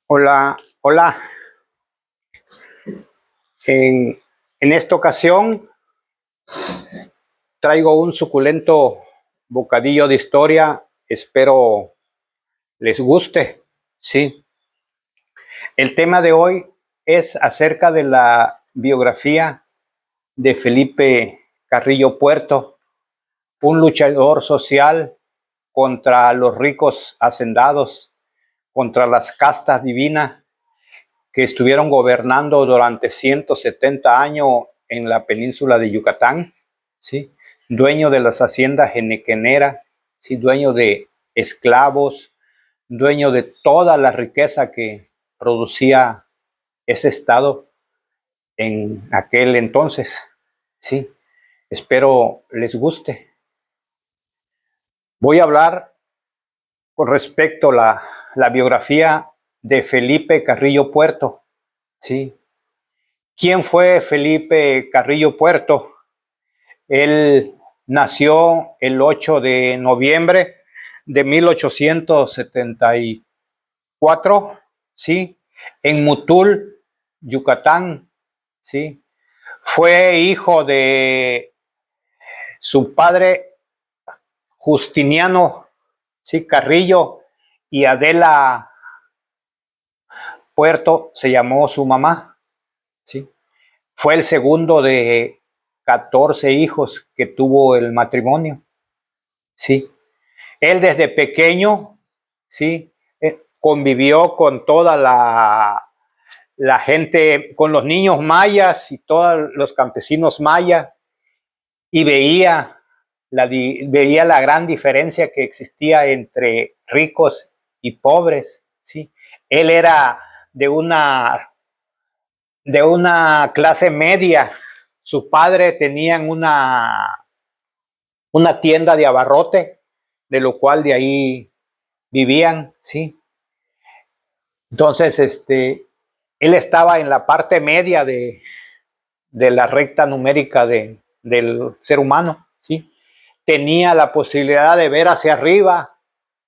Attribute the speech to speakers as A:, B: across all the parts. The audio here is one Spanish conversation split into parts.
A: Hola, hola. En, en esta ocasión traigo un suculento bocadillo de historia. Espero les guste. Sí. El tema de hoy es acerca de la biografía de Felipe Carrillo Puerto, un luchador social contra los ricos hacendados, contra las castas divinas que estuvieron gobernando durante 170 años en la península de Yucatán, ¿sí? Dueño de las haciendas henequenera, ¿sí? Dueño de esclavos, dueño de toda la riqueza que producía ese estado en aquel entonces, ¿sí? Espero les guste. Voy a hablar con respecto a la biografía de Felipe Carrillo Puerto, ¿sí? ¿Quién fue Felipe Carrillo Puerto? Él nació el 8 de noviembre de 1874, ¿sí? En Mutul, Yucatán, ¿sí? Fue hijo de su padre Justiniano, ¿sí? Carrillo, y Adela Puerto se llamó su mamá, ¿sí? Fue el segundo de 14 hijos que tuvo el matrimonio, ¿sí? Él desde pequeño, ¿sí? Convivió con toda la gente, con los niños mayas y todos los campesinos mayas, y veía la gran diferencia que existía entre ricos y pobres, ¿sí? Él era de una clase media. Su padre tenían una tienda de abarrote, de lo cual de ahí vivían, ¿sí? Entonces, él estaba en la parte media de la recta numérica del ser humano, ¿sí? Tenía la posibilidad de ver hacia arriba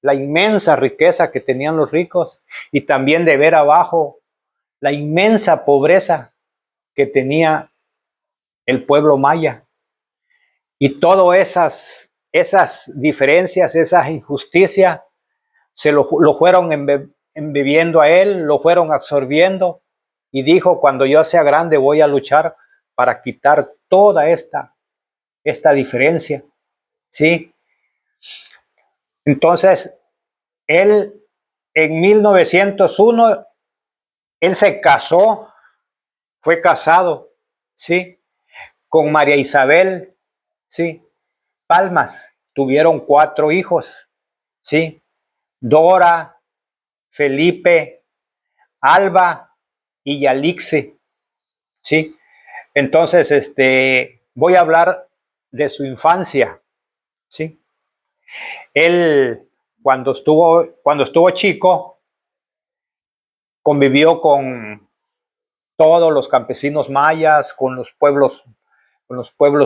A: la inmensa riqueza que tenían los ricos y también de ver abajo la inmensa pobreza que tenía el pueblo maya. Y todas esas diferencias, esas injusticias, se lo fueron embebiendo a él, lo fueron absorbiendo, y dijo: cuando yo sea grande voy a luchar para quitar toda esta diferencia, ¿sí? Entonces, él en 1901, él se casó, fue casado, ¿sí? Con María Isabel, ¿sí? Palmas. Tuvieron 4 hijos, ¿sí? Dora, Felipe, Alba y Yalixe, ¿sí? Entonces, voy a hablar de su infancia, ¿sí? Él, cuando estuvo chico, convivió con todos los campesinos mayas, con los pueblos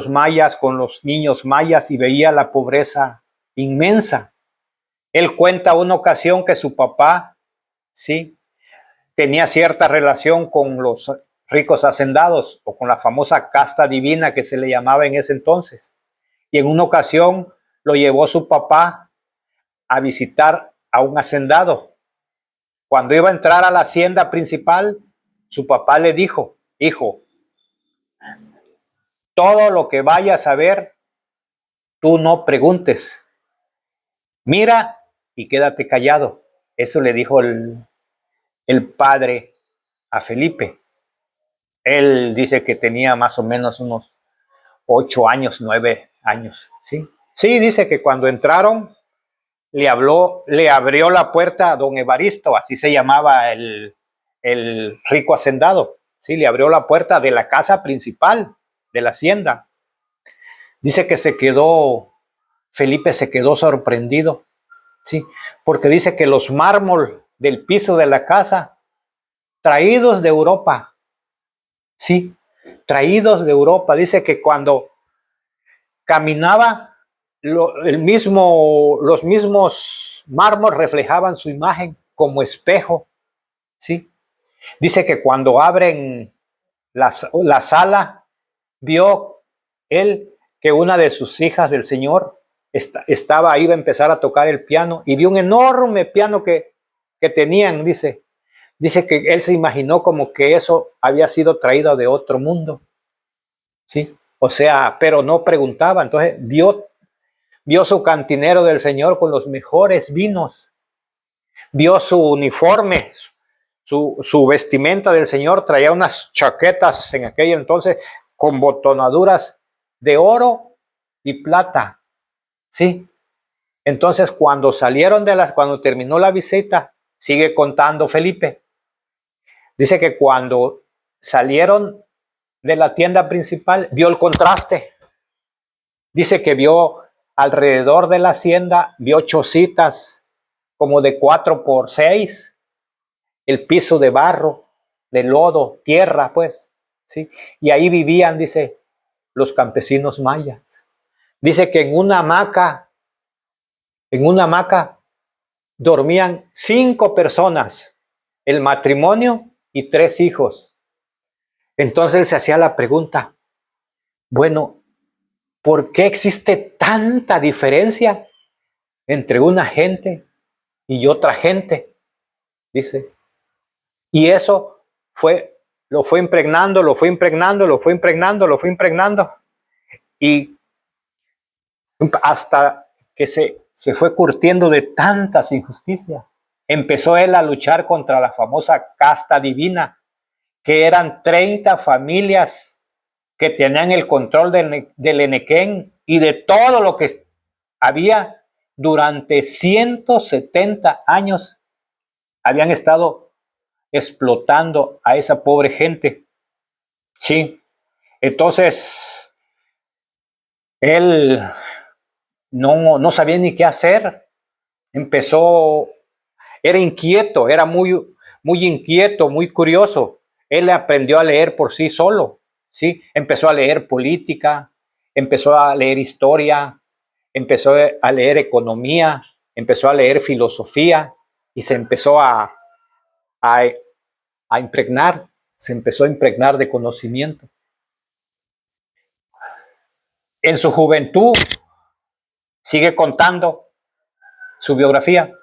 A: mayas, con los niños mayas, y veía la pobreza inmensa. Él cuenta una ocasión que su papá, ¿sí?, tenía cierta relación con los ricos hacendados, o con la famosa casta divina que se le llamaba en ese entonces. Y en una ocasión lo llevó su papá a visitar a un hacendado. Cuando iba a entrar a la hacienda principal, su papá le dijo: hijo, todo lo que vayas a ver, tú no preguntes, mira y quédate callado. Eso le dijo el padre a Felipe. Él dice que tenía más o menos unos 8 años, 9 años, ¿sí? Sí, dice que cuando entraron le abrió la puerta a don Evaristo, así se llamaba el rico hacendado, ¿sí? Le abrió la puerta de la casa principal de la hacienda. Dice que Felipe se quedó sorprendido, ¿sí? Porque dice que los mármol del piso de la casa, traídos de Europa, ¿sí? Traídos de Europa. Dice que cuando caminaba, los mismos mármol reflejaban su imagen como espejo, ¿sí? Dice que cuando abren la sala, vio él que una de sus hijas del Señor estaba, iba a empezar a tocar el piano, y vio un enorme piano que tenían, dice que él se imaginó como que eso había sido traído de otro mundo, ¿sí? O sea, pero no preguntaba. Entonces vio su cantinero del Señor con los mejores vinos, vio su uniforme, su vestimenta del Señor, traía unas chaquetas en aquel entonces con botonaduras de oro y plata, ¿sí? Entonces cuando cuando terminó la visita, sigue contando Felipe, dice que cuando salieron de la tienda principal, vio el contraste. Dice que vio alrededor de la hacienda, vio chocitas como de 4x6, el piso de barro, de lodo, tierra, pues, ¿sí? Y ahí vivían, dice, los campesinos mayas. Dice que en una hamaca dormían 5 personas, el matrimonio y 3 hijos. Entonces él se hacía la pregunta, bueno, ¿por qué existe tanta diferencia entre una gente y otra gente? Dice. Y eso lo fue impregnando, lo fue impregnando, lo fue impregnando, lo fue impregnando. Y hasta que se fue curtiendo de tantas injusticias. Empezó él a luchar contra la famosa casta divina, que eran 30 familias que tenían el control del Enequén y de todo lo que había durante 170 años. Habían estado explotando a esa pobre gente. Sí, entonces él no sabía ni qué hacer. Empezó, era inquieto, era muy inquieto, muy curioso. Él aprendió a leer por sí solo, ¿sí? Empezó a leer política, empezó a leer historia, empezó a leer economía, empezó a leer filosofía y se empezó a impregnar, se empezó a impregnar de conocimiento. En su juventud, sigue contando su biografía,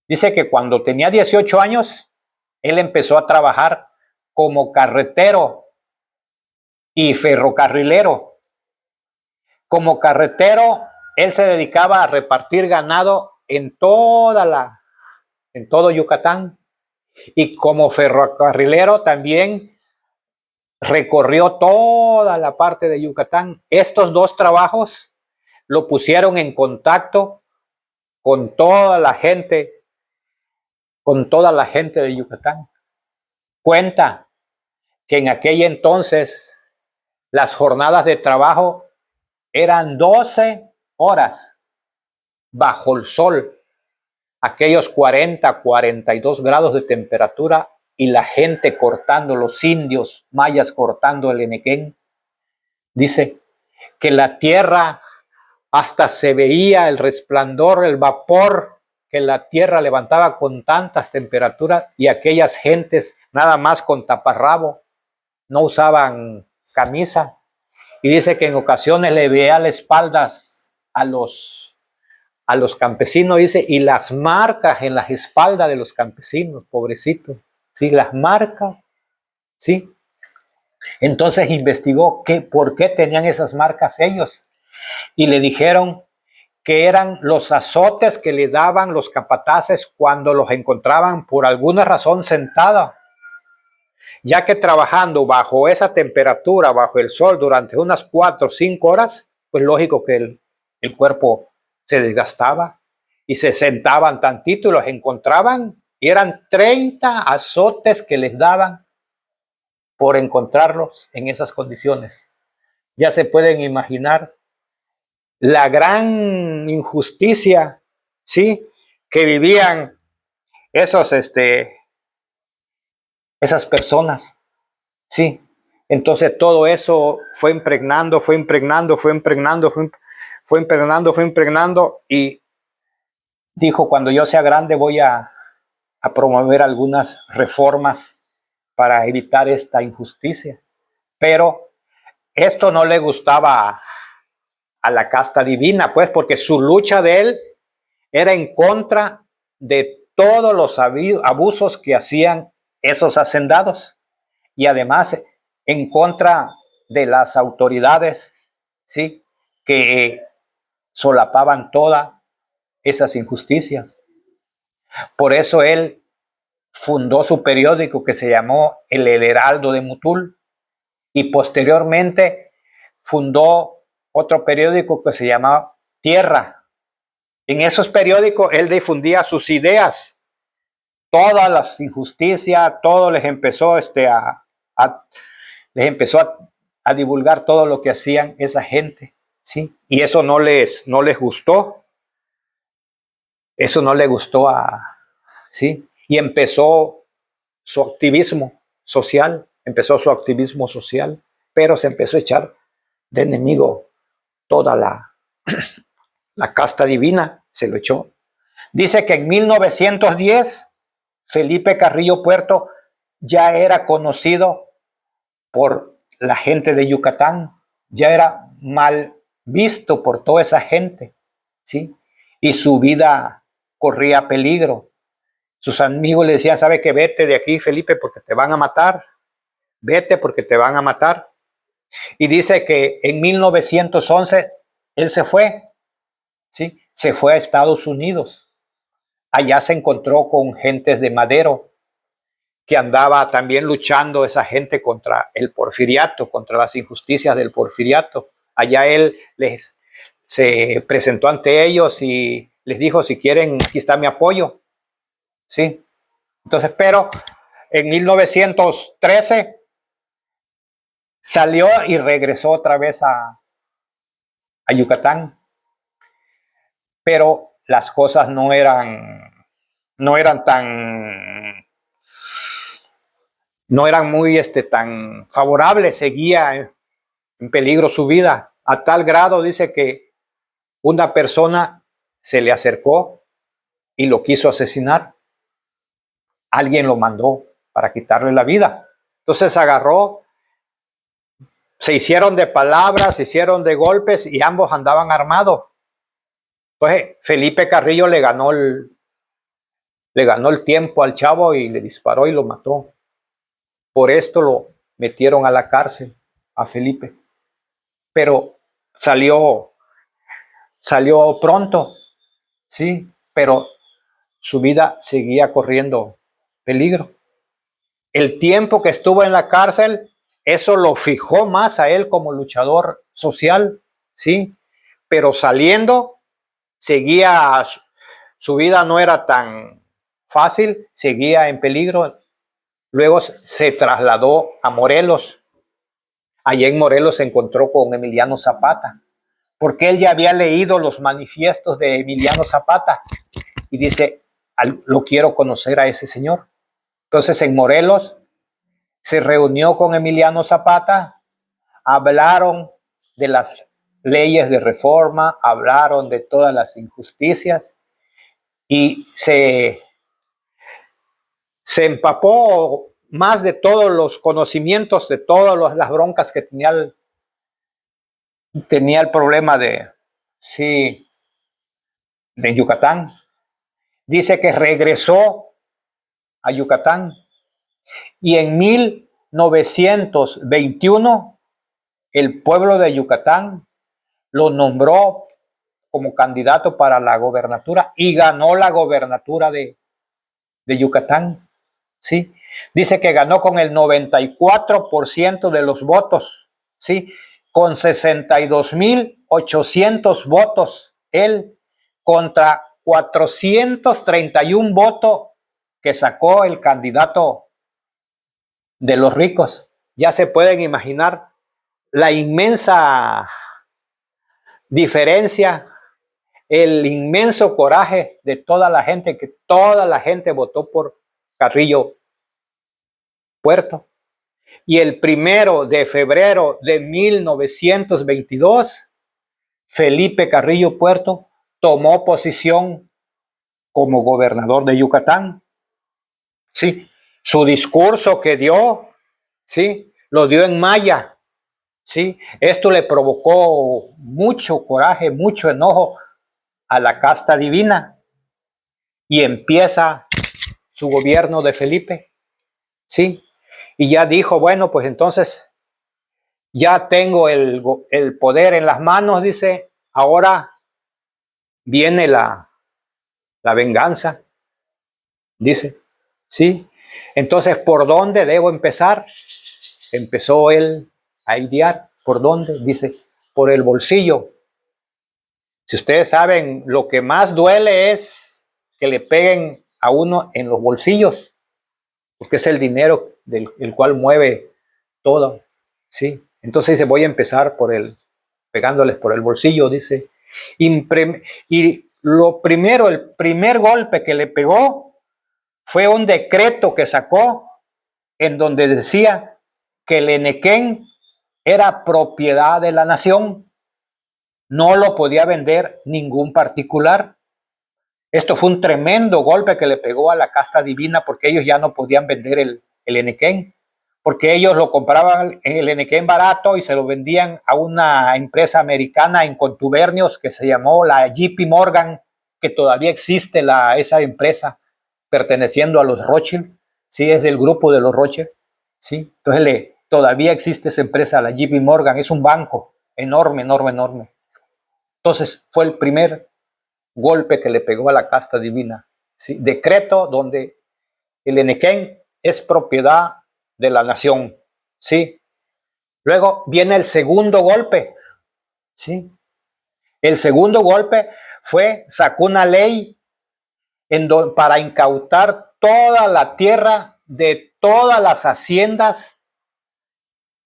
A: dice que cuando tenía 18 años, él empezó a trabajar como carretero y ferrocarrilero. Como carretero, él se dedicaba a repartir ganado en todo Yucatán. Y como ferrocarrilero también recorrió toda la parte de Yucatán. Estos 2 trabajos lo pusieron en contacto con toda la gente de Yucatán. Cuenta que en aquel entonces las jornadas de trabajo eran 12 horas bajo el sol, aquellos 42 grados de temperatura, y la gente cortando, los indios mayas cortando el Enequén. Dice que la tierra hasta se veía el resplandor, el vapor que la tierra levantaba con tantas temperaturas, y aquellas gentes nada más con taparrabo, no usaban camisa. Y dice que en ocasiones le veía las espaldas a los campesinos, dice, y las marcas en las espaldas de los campesinos, pobrecitos, sí, las marcas, sí. Entonces investigó por qué tenían esas marcas ellos, y le dijeron que eran los azotes que le daban los capataces cuando los encontraban por alguna razón sentados, ya que trabajando bajo esa temperatura, bajo el sol, durante unas 4 o 5 horas, pues lógico que el cuerpo se desgastaba, y se sentaban tantito y los encontraban, y eran 30 azotes que les daban por encontrarlos en esas condiciones. Ya se pueden imaginar la gran injusticia, ¿sí?, que vivían esas personas, ¿sí? Entonces todo eso fue impregnando, y dijo, cuando yo sea grande voy a a promover algunas reformas para evitar esta injusticia. Pero esto no le gustaba a la casta divina, pues, porque su lucha de él era en contra de todos los abusos que hacían esos hacendados y además en contra de las autoridades, ¿sí?, que solapaban todas esas injusticias. Por eso él fundó su periódico que se llamó El Heraldo de Motul y posteriormente fundó otro periódico que se llamaba Tierra. En esos periódicos él difundía sus ideas, todas las injusticias, todo les empezó les empezó a divulgar todo lo que hacían esa gente, ¿sí? Y eso no les gustó. Eso no le gustó ¿sí? Y empezó su activismo social, pero se empezó a echar de enemigo toda la casta divina, se lo echó. Dice que en 1910 Felipe Carrillo Puerto ya era conocido por la gente de Yucatán, ya era mal visto por toda esa gente, ¿sí? Y su vida corría peligro. Sus amigos le decían, ¿sabe qué? Vete de aquí, Felipe, porque te van a matar. Vete porque te van a matar. Y dice que en 1911 él se fue, ¿sí? Se fue a Estados Unidos. Allá se encontró con gentes de Madero, que andaba también luchando esa gente contra el porfiriato, contra las injusticias del porfiriato. Allá él se presentó ante ellos y les dijo, si quieren, aquí está mi apoyo. ¿Sí? Entonces, pero en 1913 salió y regresó otra vez a Yucatán. Pero las cosas no eran muy tan favorables, seguía en peligro su vida, a tal grado, dice, que una persona se le acercó y lo quiso asesinar. Alguien lo mandó para quitarle la vida. Entonces agarró, se hicieron de palabras, se hicieron de golpes y ambos andaban armados. Entonces Felipe Carrillo le ganó el tiempo al chavo y le disparó y lo mató. Por esto lo metieron a la cárcel a Felipe. Pero salió pronto, sí, pero su vida seguía corriendo peligro. El tiempo que estuvo en la cárcel, eso lo fijó más a él como luchador social, sí, pero saliendo seguía, su vida no era tan fácil, seguía en peligro. Luego se trasladó a Morelos. Allí en Morelos se encontró con Emiliano Zapata, porque él ya había leído los manifiestos de Emiliano Zapata y dice, lo quiero conocer a ese señor. Entonces en Morelos se reunió con Emiliano Zapata, hablaron de las leyes de reforma, hablaron de todas las injusticias y se empapó más de todos los conocimientos, de todas las broncas que tenía el problema de Yucatán. Dice que regresó a Yucatán y en 1921 el pueblo de Yucatán lo nombró como candidato para la gobernatura y ganó la gobernatura de Yucatán. ¿Sí? Dice que ganó con el 94% de los votos, ¿sí? Con 62,800 votos, él contra 431 votos que sacó el candidato de los ricos. Ya se pueden imaginar la inmensa diferencia, el inmenso coraje de toda la gente, que toda la gente votó por Carrillo Puerto. Y el 1 de febrero de 1922, Felipe Carrillo Puerto tomó posición como gobernador de Yucatán. ¿sí? Su discurso que dio, ¿sí? Lo dio en maya, ¿sí? Esto le provocó mucho coraje, mucho enojo a la casta divina y empieza su gobierno de Felipe, ¿sí? Y ya dijo, bueno, pues entonces ya tengo el poder en las manos, dice, ahora viene la venganza, dice, ¿sí? Entonces, ¿por dónde debo empezar? Empezó él a idear. ¿Por dónde? Dice, por el bolsillo. Si ustedes saben, lo que más duele es que le peguen a uno en los bolsillos, porque es el dinero el cual mueve todo, ¿sí? Entonces dice, voy a empezar pegándoles por el bolsillo, dice. Y lo primero, el primer golpe que le pegó fue un decreto que sacó en donde decía que el Enequén era propiedad de la nación, no lo podía vender ningún particular. Esto fue un tremendo golpe que le pegó a la casta divina porque ellos ya no podían vender el Enequén, porque ellos lo compraban el Enequén barato y se lo vendían a una empresa americana en contubernios que se llamó la JP Morgan, que todavía existe esa empresa perteneciendo a los Rothschild, sí, es del grupo de los Rothschild, sí, entonces todavía existe esa empresa, la JP Morgan, es un banco enorme, enorme, enorme. Entonces fue el primer golpe que le pegó a la casta divina, ¿sí? Decreto donde el Enequén es propiedad de la nación, ¿sí? Luego viene el segundo golpe, ¿sí? El segundo golpe sacó una ley para incautar toda la tierra de todas las haciendas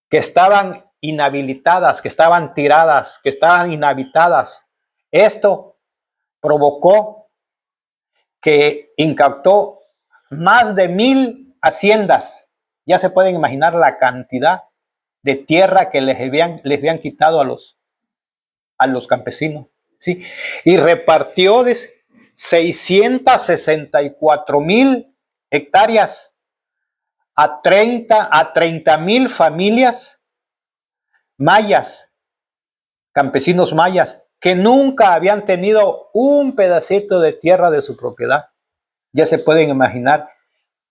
A: que estaban inhabilitadas, que estaban tiradas, que estaban inhabitadas. Esto provocó que incautó más de 1,000 haciendas. Ya se pueden imaginar la cantidad de tierra que les habían quitado a los campesinos, ¿sí? Y repartió 664,000 hectáreas a 30,000 familias mayas, campesinos mayas, que nunca habían tenido un pedacito de tierra de su propiedad. Ya se pueden imaginar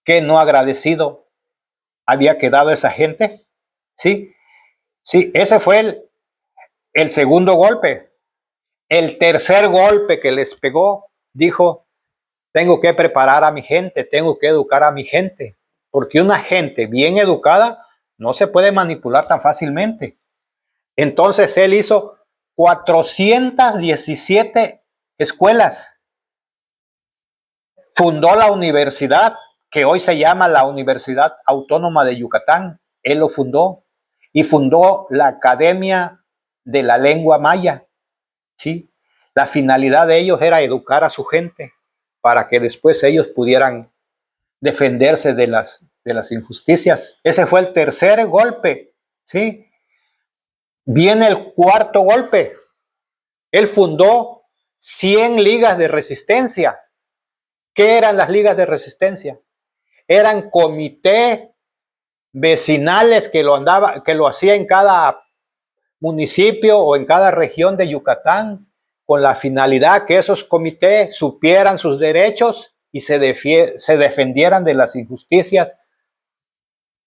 A: qué no agradecido había quedado esa gente, ¿sí? Sí, ese fue el segundo golpe. El tercer golpe que les pegó, dijo, tengo que preparar a mi gente, tengo que educar a mi gente, porque una gente bien educada no se puede manipular tan fácilmente. Entonces él hizo 417 escuelas, fundó la universidad que hoy se llama la Universidad Autónoma de Yucatán, él lo fundó, y fundó la Academia de la Lengua Maya, ¿sí? La finalidad de ellos era educar a su gente para que después ellos pudieran defenderse de las injusticias. Ese fue el tercer golpe, ¿sí? Viene el cuarto golpe. Él fundó 100 ligas de resistencia. ¿Qué eran las ligas de resistencia? Eran comités vecinales que lo hacía en cada municipio o en cada región de Yucatán, con la finalidad que esos comités supieran sus derechos y se defendieran de las injusticias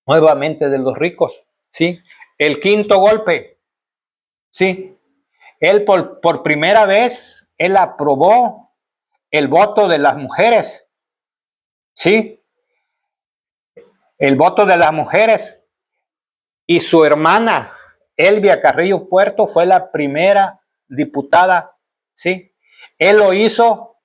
A: nuevamente de los ricos, ¿sí? El quinto golpe, ¿sí? Él por primera vez, él aprobó el voto de las mujeres, ¿sí? El voto de las mujeres, y su hermana, Elvia Carrillo Puerto, fue la primera diputada, ¿sí? Él lo hizo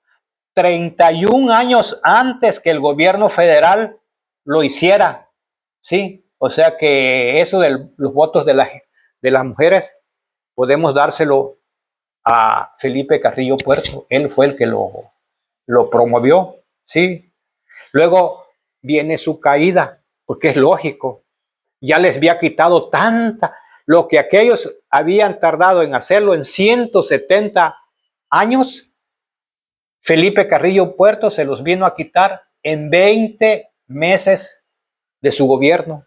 A: 31 años antes que el gobierno federal lo hiciera, ¿sí? O sea que eso de los votos de las mujeres podemos dárselo a Felipe Carrillo Puerto. Él fue el que lo promovió, ¿sí? Luego viene su caída, porque es lógico. Ya les había quitado lo que aquellos habían tardado en hacerlo en 170 años, Felipe Carrillo Puerto se los vino a quitar en 20 meses de su gobierno,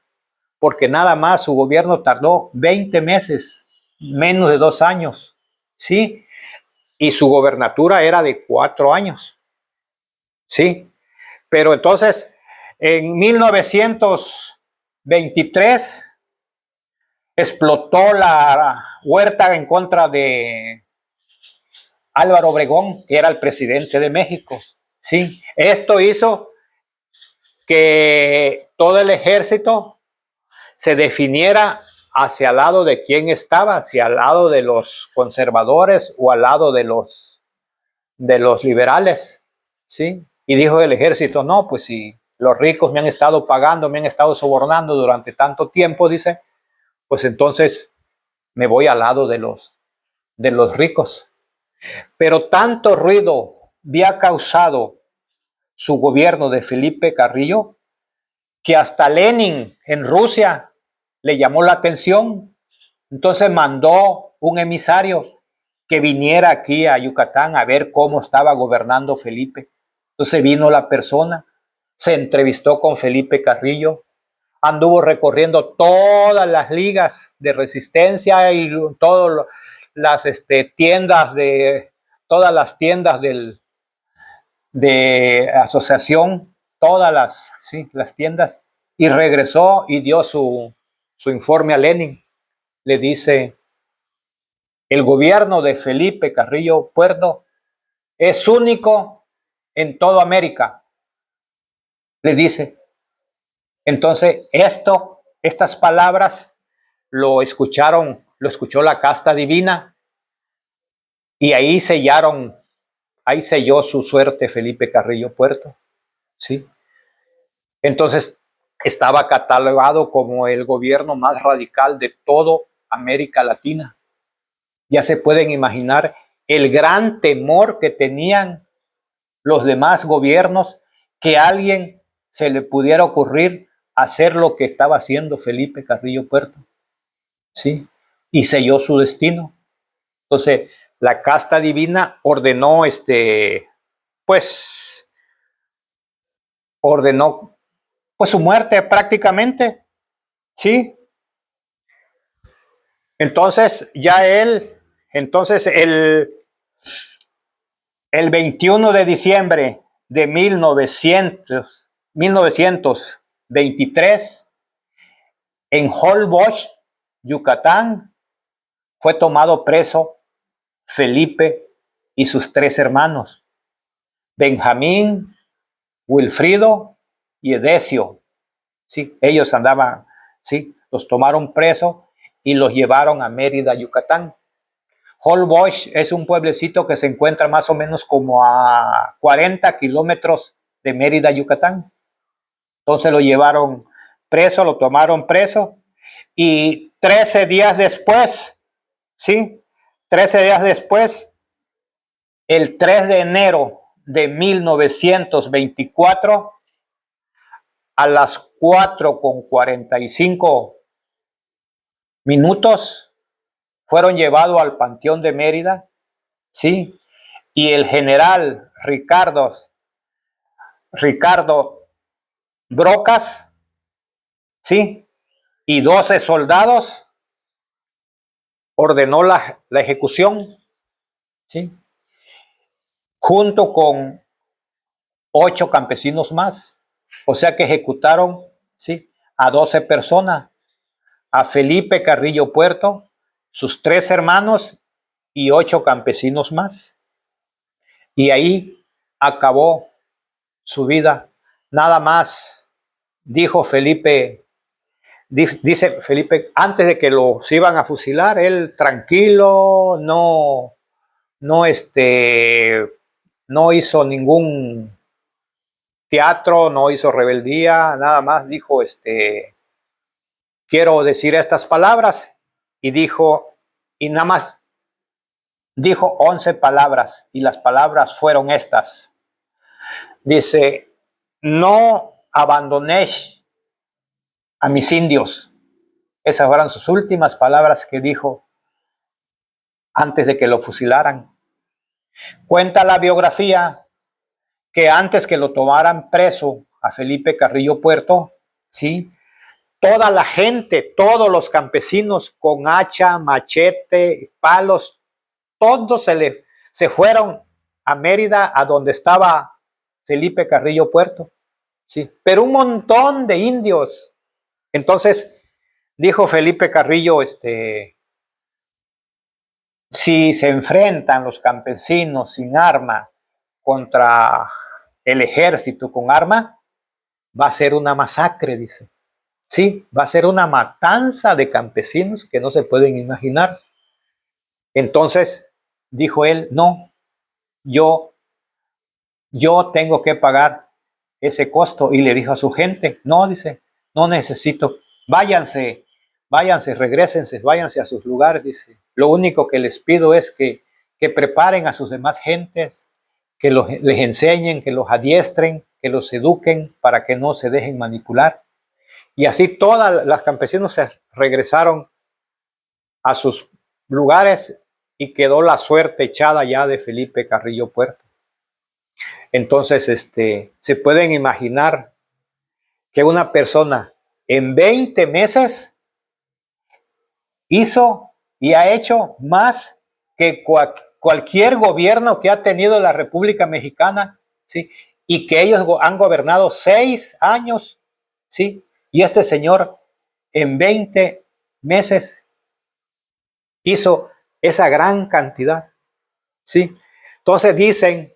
A: porque nada más su gobierno tardó 20 meses, menos de 2 años, ¿sí? Y su gobernatura era de 4 años, ¿sí? Pero entonces, en 1923, explotó la huerta en contra de Álvaro Obregón, que era el presidente de México, ¿sí? Esto hizo que todo el ejército se definiera hacia el lado de quién estaba, hacia el lado de los conservadores o al lado de los liberales, ¿sí? Y dijo el ejército, no, pues si los ricos me han estado pagando, me han estado sobornando durante tanto tiempo, dice, pues entonces me voy al lado de los ricos. Pero tanto ruido había causado su gobierno de Felipe Carrillo que hasta Lenin en Rusia le llamó la atención. Entonces mandó un emisario que viniera aquí a Yucatán a ver cómo estaba gobernando Felipe. Entonces vino la persona, se entrevistó con Felipe Carrillo, anduvo recorriendo todas las ligas de resistencia y todas las tiendas todas las tiendas de asociación, todas las tiendas, y regresó y dio su informe a Lenin. Le dice, el gobierno de Felipe Carrillo Puerto es único en toda América, le dice. Entonces, estas palabras lo escuchó la casta divina, y ahí selló su suerte Felipe Carrillo Puerto, ¿sí? Entonces, estaba catalogado como el gobierno más radical de toda América Latina. Ya se pueden imaginar el gran temor que tenían los demás gobiernos que a alguien se le pudiera ocurrir hacer lo que estaba haciendo Felipe Carrillo Puerto, ¿sí? Y selló su destino. Entonces, la casta divina pues, ordenó pues su muerte prácticamente, ¿sí? Entonces, entonces el 21 de diciembre de 1923, en Holbox, Yucatán, fue tomado preso Felipe y sus 3 hermanos, Benjamín, Wilfrido y Edesio. Sí, ellos andaban, sí, los tomaron presos y los llevaron a Mérida, Yucatán. Holbox es un pueblecito que se encuentra más o menos como a 40 kilómetros de Mérida, Yucatán. Entonces lo llevaron preso, lo tomaron preso, y 13 días después, ¿sí? 13 días después, el 3 de enero de 1924, a las 4:45 fueron llevados al Panteón de Mérida, ¿sí? Y el general Ricardo Brocas, ¿sí? Y 12 soldados ordenó la ejecución, ¿sí? Junto con 8 campesinos más. O sea que ejecutaron, ¿sí?, a 12 personas, a Felipe Carrillo Puerto, sus 3 hermanos y 8 campesinos más. Y ahí acabó su vida. Nada más dijo Felipe, dice Felipe, antes de que los iban a fusilar, él tranquilo, no hizo ningún teatro, no hizo rebeldía, nada más dijo, quiero decir estas palabras, y nada más dijo 11 palabras, y las palabras fueron estas. Dice, no abandonéis a mis indios. Esas fueron sus últimas palabras que dijo antes de que lo fusilaran. Cuenta la biografía que antes que lo tomaran preso a Felipe Carrillo Puerto, ¿sí? Toda la gente, todos los campesinos con hacha, machete, palos, todos se fueron a Mérida, a donde estaba Felipe Carrillo Puerto, ¿sí? Pero un montón de indios. Entonces dijo Felipe Carrillo, si se enfrentan los campesinos sin arma contra el ejército con arma, va a ser una masacre, dice. Sí, va a ser una matanza de campesinos que no se pueden imaginar. Entonces dijo él, no, yo tengo que pagar ese costo. Y le dijo a su gente, no, dice, no necesito, váyanse, regrésense, váyanse a sus lugares, dice. Lo único que les pido es que preparen a sus demás gentes, que les enseñen, que los adiestren, que los eduquen para que no se dejen manipular. Y así todas las campesinos se regresaron a sus lugares y quedó la suerte echada ya de Felipe Carrillo Puerto. Entonces, se pueden imaginar que una persona en 20 meses hizo y ha hecho más que cualquier gobierno que ha tenido la República Mexicana, ¿sí? Y que ellos han gobernado 6 años, ¿sí? Y este señor en 20 meses hizo esa gran cantidad, ¿sí? Entonces dicen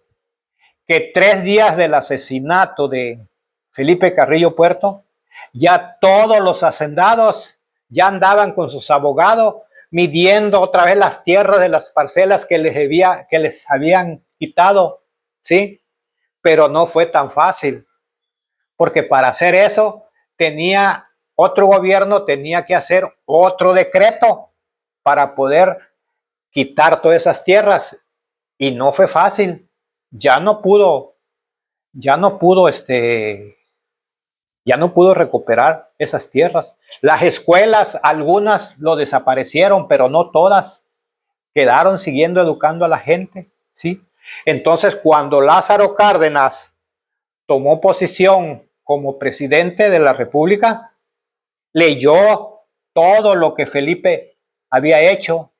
A: que 3 días del asesinato de Felipe Carrillo Puerto, ya todos los hacendados ya andaban con sus abogados midiendo otra vez las tierras de las parcelas que les habían quitado, ¿sí? Pero no fue tan fácil, porque para hacer eso otro gobierno tenía que hacer otro decreto para poder quitar todas esas tierras, y no fue fácil. Ya no pudo recuperar esas tierras. Las escuelas, algunas lo desaparecieron, pero no todas. Quedaron siguiendo educando a la gente, ¿sí? Entonces, cuando Lázaro Cárdenas tomó posición como presidente de la República, leyó todo lo que Felipe había hecho,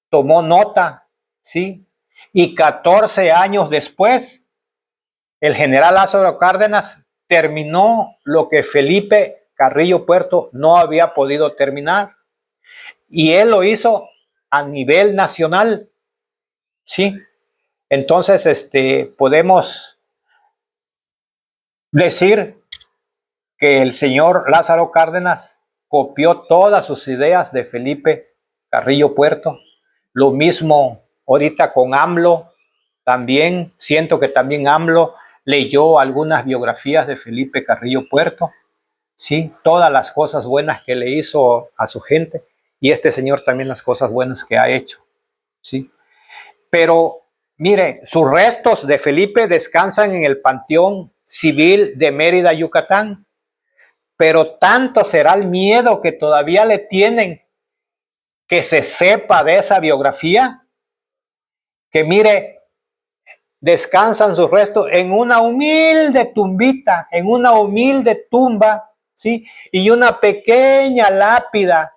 A: tomó nota, ¿sí? Y 14 años después, el general Lázaro Cárdenas terminó lo que Felipe Carrillo Puerto no había podido terminar. Y él lo hizo a nivel nacional, ¿sí? Entonces, podemos decir que el señor Lázaro Cárdenas copió todas sus ideas de Felipe Carrillo Puerto. Lo mismo ahorita con AMLO. También siento que también AMLO leyó algunas biografías de Felipe Carrillo Puerto, sí, todas las cosas buenas que le hizo a su gente, y este señor también las cosas buenas que ha hecho, sí. Pero mire, sus restos de Felipe descansan en el Panteón Civil de Mérida, Yucatán, pero tanto será el miedo que todavía le tienen que se sepa de esa biografía, que mire, descansan sus restos en una humilde tumbita, en una humilde tumba, ¿sí? Y una pequeña lápida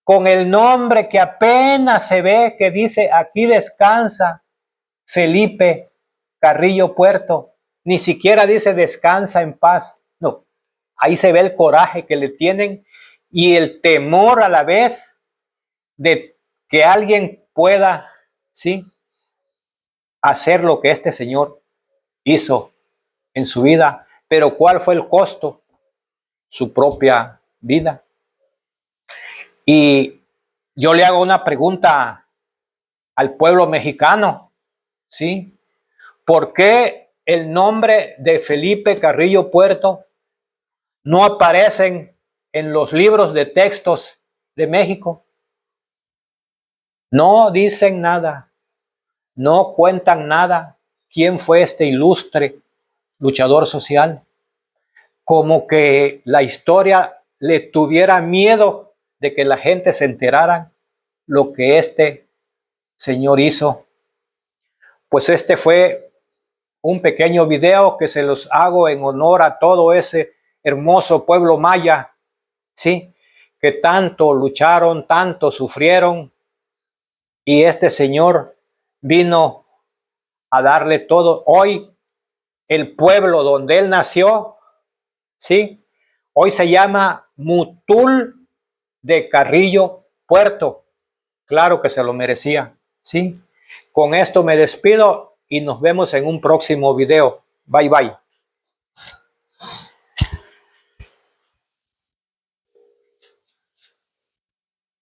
A: con el nombre que apenas se ve, que dice, aquí descansa Felipe Carrillo Puerto. Ni siquiera dice descansa en paz. No, ahí se ve el coraje que le tienen y el temor a la vez de que alguien pueda, ¿sí?, hacer lo que este señor hizo en su vida. Pero ¿cuál fue el costo? Su propia vida. Y yo le hago una pregunta al pueblo mexicano, ¿sí? ¿Por qué el nombre de Felipe Carrillo Puerto no aparecen en los libros de textos de México? No dicen nada, no cuentan nada. ¿Quién fue este ilustre luchador social? Como que la historia le tuviera miedo de que la gente se enterara lo que este señor hizo. Pues fue un pequeño video que se los hago en honor a todo ese hermoso pueblo maya, ¿sí? Que tanto lucharon, tanto sufrieron, y este señor vino a darle todo. Hoy el pueblo donde él nació, ¿sí? Hoy se llama Mutul de Carrillo Puerto. Claro que se lo merecía, ¿sí? Con esto me despido y nos vemos en un próximo video. Bye, bye.